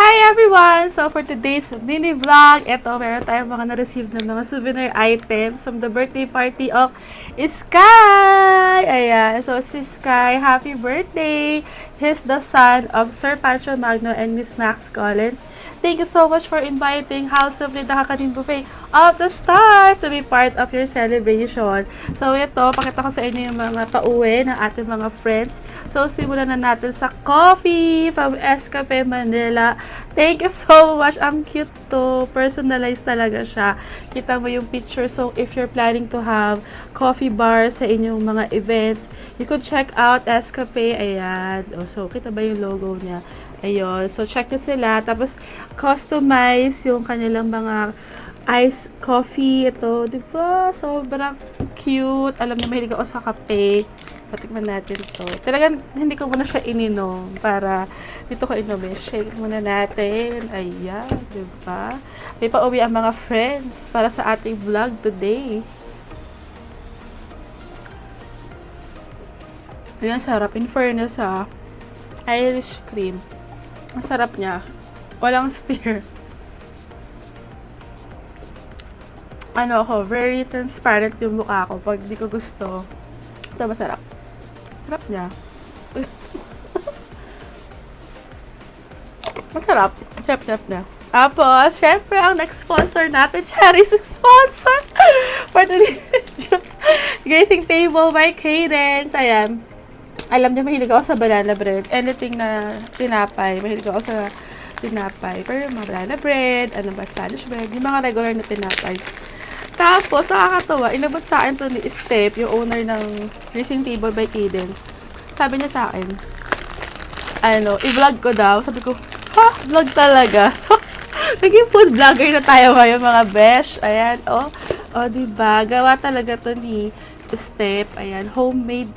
Hi everyone! So for today's mini vlog, meron tayong mga na-receive na mga souvenir items from the birthday party of Sky! Ayan, so si Sky, happy birthday! He's the son of Sir Pancho Magno and Miss Max Collins. Thank you so much for inviting House of Linda Kakanin Buffet of the Stars to be part of your celebration. So ito, pakita ko sa inyo yung mga pauwi ng ating mga friends. So simulan na natin sa coffee from Escape Manila. Thank you so much. Ang cute to. Personalized talaga siya. Kita mo yung picture. So if you're planning to have coffee bars sa inyong mga events, you could check out Escape. Ayan. So kita ba yung logo niya? Ayun. So check nyo sila. Tapos customize yung kanilang mga iced coffee. Ito, di ba? Sobrang cute. Alam niyo, mahilig ako sa kape. Patikman natin to. Talagang hindi ko muna siya ininom para dito ko inumin. Shake muna natin. Ayan, di ba? May pauwi ang mga friends para sa ating vlog today. Ayan, sarap. In fairness, Irish cream. Ang sarap niya. Walang stir. Ano ako, very transparent yung mukha ko pag di ko gusto. Ito, masarap. Sarap niya. Masarap. Sarap niya. Tapos, syempre, ang next sponsor natin, Cherry's sponsor for today's Gracing Table by Cadence. Ayan. Alam niyo, mahilig ako sa banana bread. Anything na tinapay, mahilig ako sa tinapay. Pero yung mga banana bread, ano ba, Spanish bread, yung mga regular na tinapay. Tapos, nakakatawa, inabot sa akin to ni Steph, yung owner ng Gracing Table by Cadence. Sabi niya sa akin, i-vlog ko daw. Sabi ko, vlog talaga. So, naging food vlogger na tayo ngayon, mga besh. Ayan, diba? Gawa talaga to ni Steph. Ayan, homemade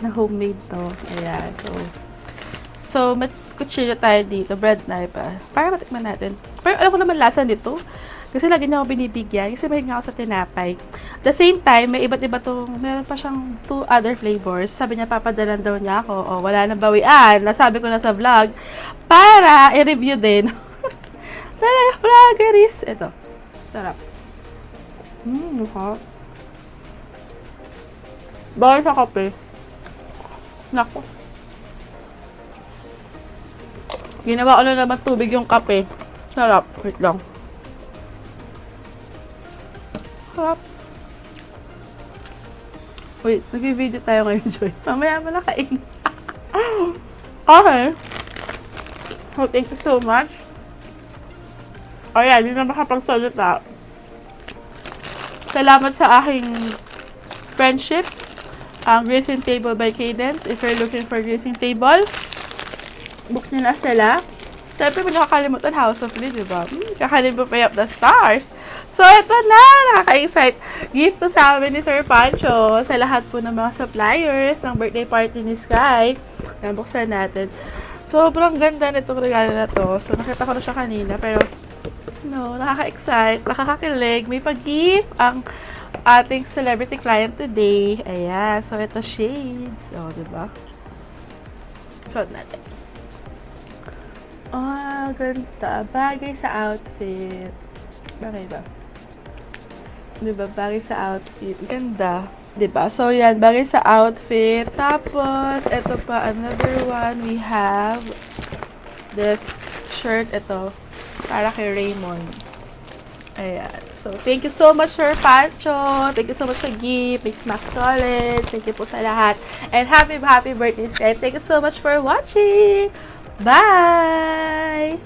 to. Ayan, so may kutsilyo tayo dito, bread knife. Para matikman natin. Pero alam ko naman lasa nito. Kasi lagi niya ako binibigyan. Kasi mahilig nga ako sa tinapay. At the same time, may iba't iba meron pa siyang 2 other flavors. Sabi niya, papadalan daw niya ako. Wala nang bawian. Nasabi ko na sa vlog. Para i-review din. Talaga, vloggeries. Ito. Sarap. Hot. Bawal sa kape. Nako. Ginawa ko na naman tubig yung kape. Sarap. Wait lang. Sarap. Wait, nag-video tayo ngayon, Joy. Mamaya mo na kain. Okay. So, thank you so much. Ayan, hindi na makapagsalita. Salamat sa aking friendship. Ang Gracing Table by Cadence. If you're looking for Gracing Table, book nyo na sila. Siyempre, may nakakalimutan House of Lee, diba? Kakanin Buffet of the Stars. So, ito na! Nakaka-excite. Gift to sa amin ni Sir Pancho sa lahat po ng mga suppliers ng birthday party ni Sky. Buksan natin. Sobrang ganda nitong regalo na to. So, nakita ko na siya kanina. Pero, nakaka-excite. Nakakakilig. May pag-gift ang ating celebrity client today. Ayan. So, ito shades. Diba? Suot natin. Ganda. Bagay sa outfit. Bagay ba? Diba? Bagay sa outfit. Ganda. Diba? So, yan. Bagay sa outfit. Tapos, ito pa. Another one. We have this shirt. Ito. Para kay Raymond. Ayan. So, thank you so much, Sir Pancho. Thank you so much sa gift. Miss Max College. Thank you po sa lahat. And happy birthday, Sky. Thank you so much for watching. Bye!